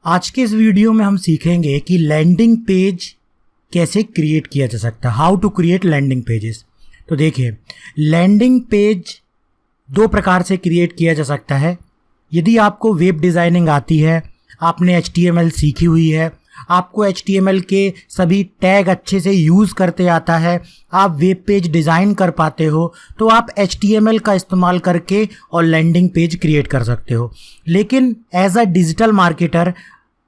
आज के इस वीडियो में हम सीखेंगे कि लैंडिंग पेज कैसे क्रिएट किया जा सकता है, how to create landing pages. तो देखिए, लैंडिंग पेज दो प्रकार से क्रिएट किया जा सकता है। यदि आपको वेब डिज़ाइनिंग आती है, आपने HTML सीखी हुई है, आपको HTML के सभी टैग अच्छे से यूज़ करते आता है, आप वेब पेज डिज़ाइन कर पाते हो, तो आप HTML का इस्तेमाल करके और लैंडिंग पेज क्रिएट कर सकते हो। लेकिन एज अ डिजिटल मार्केटर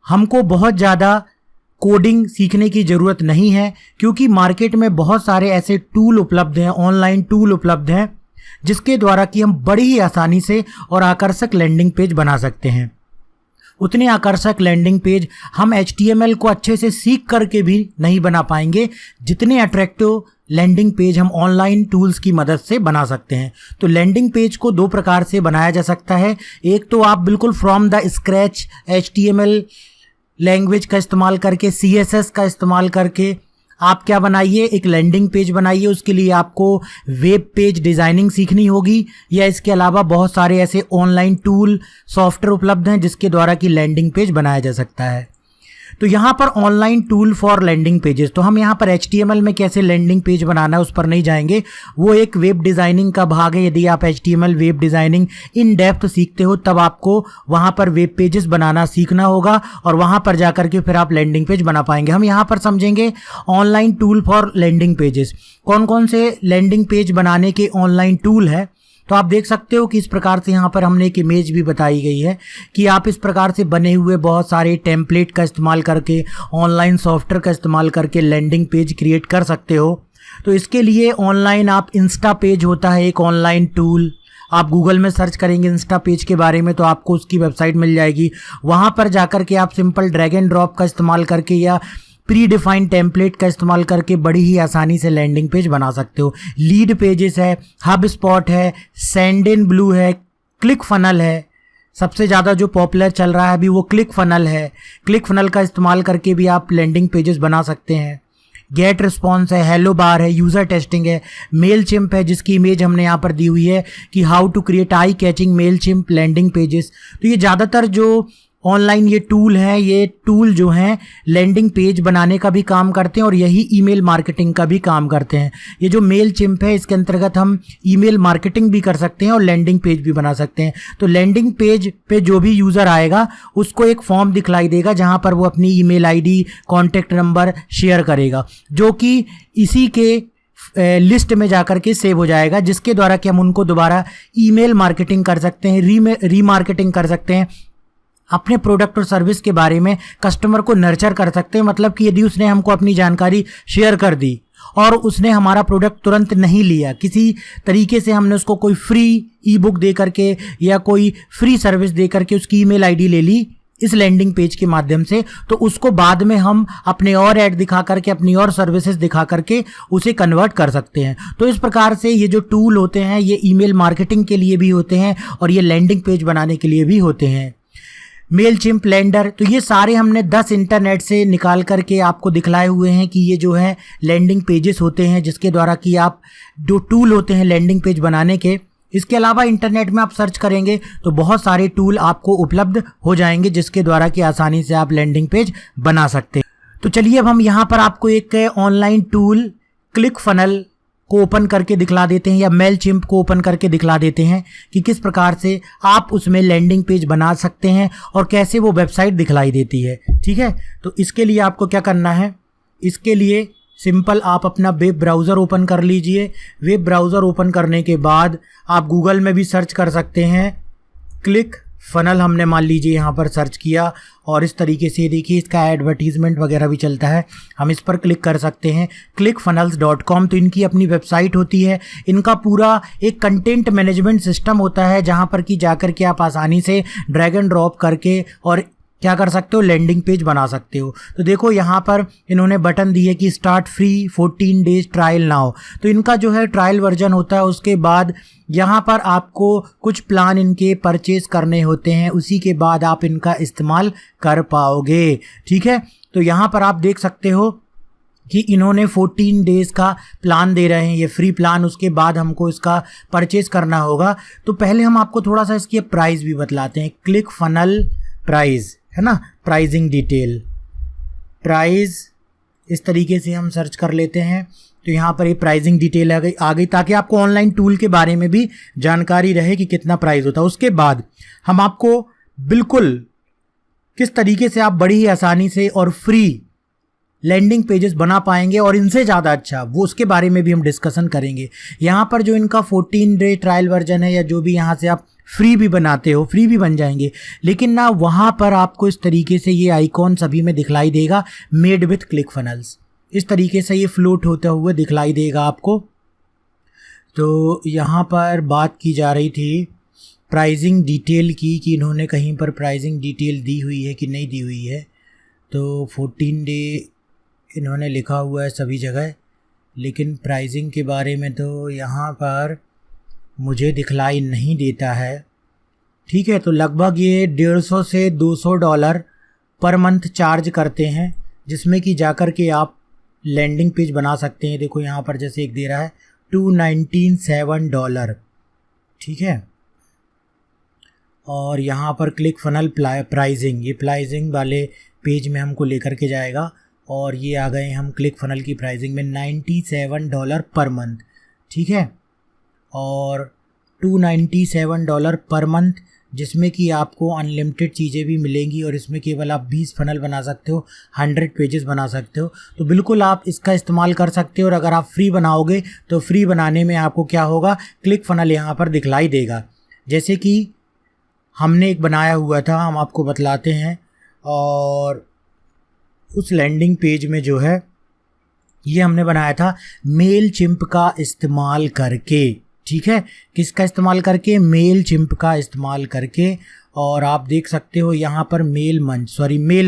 हमको बहुत ज़्यादा कोडिंग सीखने की ज़रूरत नहीं है, क्योंकि मार्केट में बहुत सारे ऐसे टूल उपलब्ध हैं, ऑनलाइन टूल उपलब्ध हैं, जिसके द्वारा कि हम बड़ी ही आसानी से और आकर्षक लैंडिंग पेज बना सकते हैं। उतने आकर्षक लैंडिंग पेज हम HTML को अच्छे से सीख करके भी नहीं बना पाएंगे, जितने अट्रैक्टिव लैंडिंग पेज हम ऑनलाइन टूल्स की मदद से बना सकते हैं। तो लैंडिंग पेज को दो प्रकार से बनाया जा सकता है। एक तो आप बिल्कुल from the scratch HTML language का इस्तेमाल करके, CSS का इस्तेमाल करके आप क्या बनाइए, एक लैंडिंग पेज बनाइए। उसके लिए आपको वेब पेज डिज़ाइनिंग सीखनी होगी, या इसके अलावा बहुत सारे ऐसे ऑनलाइन टूल सॉफ्टवेयर उपलब्ध हैं जिसके द्वारा कि लैंडिंग पेज बनाया जा सकता है। तो यहाँ पर online tool for landing pages, तो हम यहाँ पर HTML में कैसे लैंडिंग पेज बनाना है उस पर नहीं जाएंगे, वो एक वेब डिज़ाइनिंग का भाग है। यदि आप HTML web designing in depth सीखते हो, तब आपको वहाँ पर वेब पेजेस बनाना सीखना होगा और वहाँ पर जाकर के फिर आप लैंडिंग पेज बना पाएंगे। हम यहाँ पर समझेंगे online tool for landing pages, कौन कौन से लैंडिंग पेज बनाने के ऑनलाइन टूल है। तो आप देख सकते हो कि इस प्रकार से यहाँ पर हमने एक इमेज भी बताई गई है कि आप इस प्रकार से बने हुए बहुत सारे टेम्पलेट का इस्तेमाल करके, ऑनलाइन सॉफ्टवेयर का इस्तेमाल करके लैंडिंग पेज क्रिएट कर सकते हो। तो इसके लिए ऑनलाइन आप इंस्टा पेज होता है एक ऑनलाइन टूल, आप गूगल में सर्च करेंगे इंस्टा पेज के बारे में तो आपको उसकी वेबसाइट मिल जाएगी। वहाँ पर जाकर के आप सिंपल ड्रैग एंड ड्रॉप का इस्तेमाल करके या प्री डिफाइंड टेम्पलेट का इस्तेमाल करके बड़ी ही आसानी से लैंडिंग पेज बना सकते हो। लीड पेजेस है, हब स्पॉट है, सेंडइनब्लू है, क्लिक फनल है। सबसे ज़्यादा जो पॉपुलर चल रहा है अभी वो क्लिक फनल है। क्लिक फनल का इस्तेमाल करके भी आप लैंडिंग पेजेस बना सकते हैं। गेट रिस्पॉन्स है, हेलो बार है, यूज़र टेस्टिंग है, मेल चिम्प है, जिसकी इमेज हमने यहाँ पर दी हुई है कि how to create eye catching Mailchimp landing pages. तो ये ज़्यादातर जो ऑनलाइन ये टूल हैं, ये टूल जो हैं लैंडिंग पेज बनाने का भी काम करते हैं और यही ईमेल मार्केटिंग का भी काम करते हैं। ये जो मेल चिम्प है, इसके अंतर्गत हम ईमेल मार्केटिंग भी कर सकते हैं और लैंडिंग पेज भी बना सकते हैं। तो लैंडिंग पेज पे जो भी यूज़र आएगा उसको एक फॉर्म दिखलाई देगा जहां पर वो अपनी email ID, contact number share करेगा, जो कि इसी के लिस्ट में जाकर के सेव हो जाएगा, जिसके द्वारा कि हम उनको दोबारा ईमेल मार्केटिंग कर सकते हैं, रीमार्केटिंग कर सकते हैं, अपने प्रोडक्ट और सर्विस के बारे में कस्टमर को नर्चर कर सकते हैं। मतलब कि यदि उसने हमको अपनी जानकारी शेयर कर दी और उसने हमारा प्रोडक्ट तुरंत नहीं लिया, किसी तरीके से हमने उसको कोई फ्री ई बुक दे करके या कोई फ्री सर्विस दे करके उसकी ईमेल आईडी ले ली इस लैंडिंग पेज के माध्यम से, तो उसको बाद में हम अपने और ऐड दिखा करके, अपनी और सर्विसेज दिखा करके उसे कन्वर्ट कर सकते हैं। तो इस प्रकार से ये जो टूल होते हैं ये ईमेल मार्केटिंग के लिए भी होते हैं और ये लैंडिंग पेज बनाने के लिए भी होते हैं। मेल चिम्प, लैंडर, तो ये सारे हमने 10 इंटरनेट से निकाल करके आपको दिखलाए हुए हैं कि ये जो है लैंडिंग पेजेस होते हैं, जिसके द्वारा कि आप जो टूल होते हैं लैंडिंग पेज बनाने के। इसके अलावा इंटरनेट में आप सर्च करेंगे तो बहुत सारे टूल आपको उपलब्ध हो जाएंगे, जिसके द्वारा कि आसानी से आप लैंडिंग पेज बना सकते हैं। तो चलिए अब हम यहाँ पर आपको एक ऑनलाइन टूल क्लिक फनल को ओपन करके दिखला देते हैं, या मेल चिम्प को ओपन करके दिखला देते हैं कि किस प्रकार से आप उसमें लैंडिंग पेज बना सकते हैं और कैसे वो वेबसाइट दिखलाई देती है। ठीक है, तो इसके लिए आपको क्या करना है, इसके लिए सिंपल आप अपना वेब ब्राउज़र ओपन कर लीजिए। वेब ब्राउज़र ओपन करने के बाद आप गूगल में भी सर्च कर सकते हैं। क्लिक फनल हमने मान लीजिए यहाँ पर सर्च किया और इस तरीके से देखिए इसका एडवर्टीजमेंट वगैरह भी चलता है, हम इस पर क्लिक कर सकते हैं। clickfunnels.com, तो इनकी अपनी वेबसाइट होती है। इनका पूरा एक कंटेंट मैनेजमेंट सिस्टम होता है जहाँ पर कि जाकर के आप आसानी से ड्रैग एंड ड्रॉप करके और क्या कर सकते हो, लैंडिंग पेज बना सकते हो। तो देखो यहाँ पर इन्होंने बटन दी है कि start free 14 days trial now. तो इनका जो है ट्रायल वर्जन होता है, उसके बाद यहाँ पर आपको कुछ प्लान इनके परचेज करने होते हैं, उसी के बाद आप इनका इस्तेमाल कर पाओगे। ठीक है, तो यहाँ पर आप देख सकते हो कि इन्होंने 14 डेज़ का प्लान दे रहे हैं, ये फ्री प्लान, उसके बाद हमको इसका परचेज करना होगा। तो पहले हम आपको थोड़ा सा इसकी प्राइस भी बतलाते हैं। क्लिक फनल प्राइस है ना, प्राइसिंग डिटेल, प्राइस इस तरीके से हम सर्च कर लेते हैं तो यहाँ पर ये प्राइसिंग डिटेल आ गई ताकि आपको ऑनलाइन टूल के बारे में भी जानकारी रहे कि कितना प्राइस होता है। उसके बाद हम आपको बिल्कुल किस तरीके से आप बड़ी ही आसानी से और फ्री लैंडिंग पेजेस बना पाएंगे और इनसे ज़्यादा अच्छा, वो उसके बारे में भी हम डिस्कशन करेंगे। यहाँ पर जो इनका 14 डे ट्रायल वर्जन है या जो भी यहाँ से आप फ्री भी बनाते हो, फ्री भी बन जाएंगे, लेकिन ना वहाँ पर आपको इस तरीके से ये आइकॉन सभी में दिखलाई देगा, मेड विथ क्लिक फनल्स, इस तरीके से ये फ्लोट होते हुए दिखलाई देगा आपको। तो यहाँ पर बात की जा रही थी प्राइसिंग डिटेल की कि इन्होंने कहीं पर प्राइसिंग डिटेल दी हुई है कि नहीं दी हुई है। तो 14 डे इन्होंने लिखा हुआ है सभी जगह, लेकिन प्राइसिंग के बारे में तो यहाँ पर मुझे दिखलाई नहीं देता है। ठीक है, तो लगभग ये $150 से $200 पर मंथ चार्ज करते हैं, जिसमें कि जाकर के आप लैंडिंग पेज बना सकते हैं। देखो यहाँ पर जैसे एक दे रहा है $297, ठीक है। और यहाँ पर क्लिक फनल प्राइसिंग, ये प्राइसिंग वाले पेज में हमको लेकर के जाएगा और ये आ गए हम क्लिक फनल की प्राइसिंग में $97 पर मंथ, ठीक है। और $297 पर मंथ, जिसमें कि आपको अनलिमिटेड चीज़ें भी मिलेंगी और इसमें केवल आप 20 फनल बना सकते हो, 100 पेजेस बना सकते हो। तो बिल्कुल आप इसका इस्तेमाल कर सकते हो। और अगर आप फ्री बनाओगे तो फ्री बनाने में आपको क्या होगा, क्लिक फनल यहाँ पर दिखलाई देगा। जैसे कि हमने एक बनाया हुआ था, हम आपको बतलाते हैं। और उस लैंडिंग पेज में जो है ये हमने बनाया था मेलचिम्प का इस्तेमाल करके, ठीक है। किसका इस्तेमाल करके, मेलचिम्प का इस्तेमाल करके। और आप देख सकते हो यहाँ पर मेल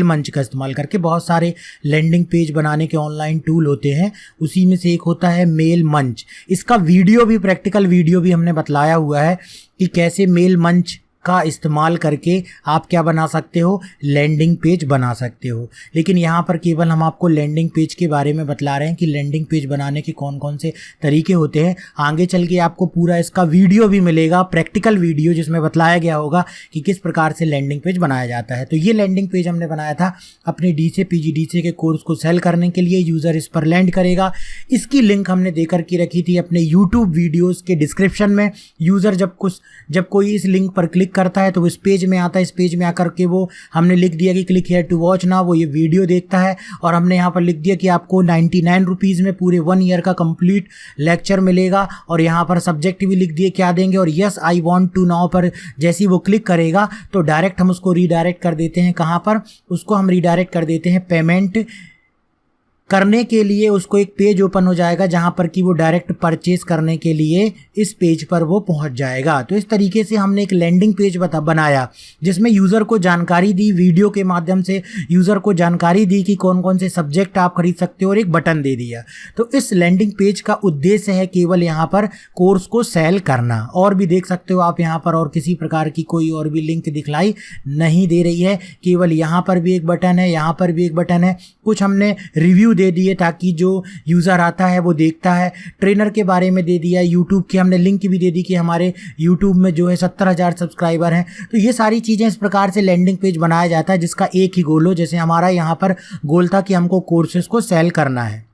मंच का इस्तेमाल करके बहुत सारे लैंडिंग पेज बनाने के ऑनलाइन टूल होते हैं, उसी में से एक होता है मेल मंच। इसका वीडियो भी, प्रैक्टिकल वीडियो भी हमने बतलाया हुआ है कि कैसे मेल मंच का इस्तेमाल करके आप क्या बना सकते हो, लैंडिंग पेज बना सकते हो। लेकिन यहाँ पर केवल हम आपको लैंडिंग पेज के बारे में बतला रहे हैं कि लैंडिंग पेज बनाने के कौन कौन से तरीके होते हैं। आगे चल के आपको पूरा इसका वीडियो भी मिलेगा, प्रैक्टिकल वीडियो, जिसमें बतलाया गया होगा कि किस प्रकार से लैंडिंग पेज बनाया जाता है। तो ये लैंडिंग पेज हमने बनाया था अपने डीसीए PGDCA के कोर्स को सेल करने के लिए। यूज़र इस पर लैंड करेगा। इसकी लिंक हमने देकर के रखी थी अपने यूट्यूब वीडियोज़ के डिस्क्रिप्शन में। यूज़र जब कोई इस लिंक पर क्लिक करता है तो इस पेज में आता है। इस पेज में आकर के वो हमने लिख दिया कि click here to watch now, वो ये वीडियो देखता है। और हमने यहाँ पर लिख दिया कि आपको 99 रुपीज़ में पूरे 1 ईयर का कंप्लीट लेक्चर मिलेगा। और यहाँ पर सब्जेक्ट भी लिख दिए क्या देंगे। और yes I want to now पर जैसे ही वो क्लिक करेगा तो डायरेक्ट हम उसको रीडायरेक्ट कर देते हैं। कहाँ पर, उसको हम रीडायरेक्ट कर देते हैं पेमेंट करने के लिए। उसको एक पेज ओपन हो जाएगा जहां पर कि वो डायरेक्ट परचेज करने के लिए इस पेज पर वो पहुंच जाएगा। तो इस तरीके से हमने एक लैंडिंग पेज बनाया जिसमें यूज़र को जानकारी दी, वीडियो के माध्यम से यूज़र को जानकारी दी कि कौन कौन से सब्जेक्ट आप खरीद सकते हो और एक बटन दे दिया। तो इस लैंडिंग पेज का उद्देश्य है केवल यहाँ पर कोर्स को सेल करना। और भी देख सकते हो आप यहाँ पर और किसी प्रकार की कोई और भी लिंक दिखलाई नहीं दे रही है, केवल यहाँ पर भी एक बटन है, यहाँ पर भी एक बटन है। कुछ हमने रिव्यू दे दिए ताकि जो यूज़र आता है वो देखता है। ट्रेनर के बारे में दे दिया, यूट्यूब की हमने लिंक भी दे दी कि हमारे यूट्यूब में जो है 70,000 सब्सक्राइबर हैं। तो ये सारी चीज़ें इस प्रकार से लैंडिंग पेज बनाया जाता है जिसका एक ही गोल हो। जैसे हमारा यहाँ पर गोल था कि हमको कोर्सेज को सेल करना है।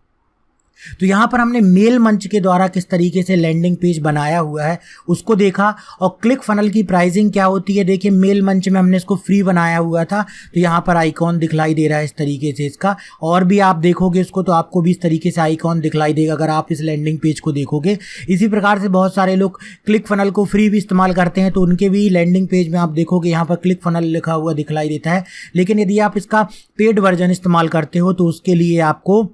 तो यहाँ पर हमने मेल मंच के द्वारा किस तरीके से लैंडिंग पेज बनाया हुआ है उसको देखा। और क्लिक फनल की प्राइसिंग क्या होती है, देखिए मेल मंच में हमने इसको फ्री बनाया हुआ था। तो यहाँ पर आइकॉन दिखलाई दे रहा है इस तरीके से इसका। और भी आप देखोगे इसको तो आपको भी इस तरीके से आइकॉन दिखलाई देगा अगर आप इस लैंडिंग पेज को देखोगे। इसी प्रकार से बहुत सारे लोग क्लिक फनल को फ्री भी इस्तेमाल करते हैं, तो उनके भी लैंडिंग पेज में आप देखोगे यहाँ पर क्लिक फनल लिखा हुआ दिखलाई देता है। लेकिन यदि आप इसका पेड वर्जन इस्तेमाल करते हो तो उसके लिए आपको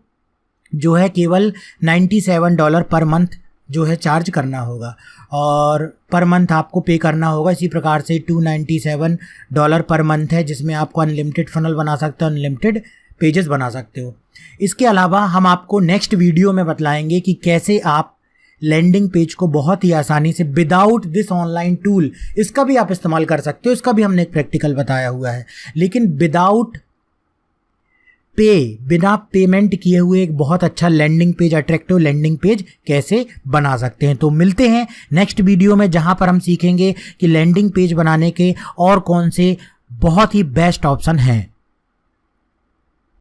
जो है केवल $97 पर मंथ जो है चार्ज करना होगा और पर मंथ आपको पे करना होगा। इसी प्रकार से $297 पर मंथ है जिसमें आपको अनलिमिटेड फनल बना सकते हो, अनलिमिटेड पेजेस बना सकते हो। इसके अलावा हम आपको नेक्स्ट वीडियो में बतलाएंगे कि कैसे आप लैंडिंग पेज को बहुत ही आसानी से विदाउट दिस ऑनलाइन टूल, इसका भी आप इस्तेमाल कर सकते हो, इसका भी हमने एक प्रैक्टिकल बताया हुआ है, लेकिन विदाउट बिना पेमेंट किए हुए एक बहुत अच्छा landing page, attractive landing page कैसे बना सकते हैं। तो मिलते हैं नेक्स्ट वीडियो में जहां पर हम सीखेंगे कि लैंडिंग पेज बनाने के और कौन से बहुत ही बेस्ट ऑप्शन हैं।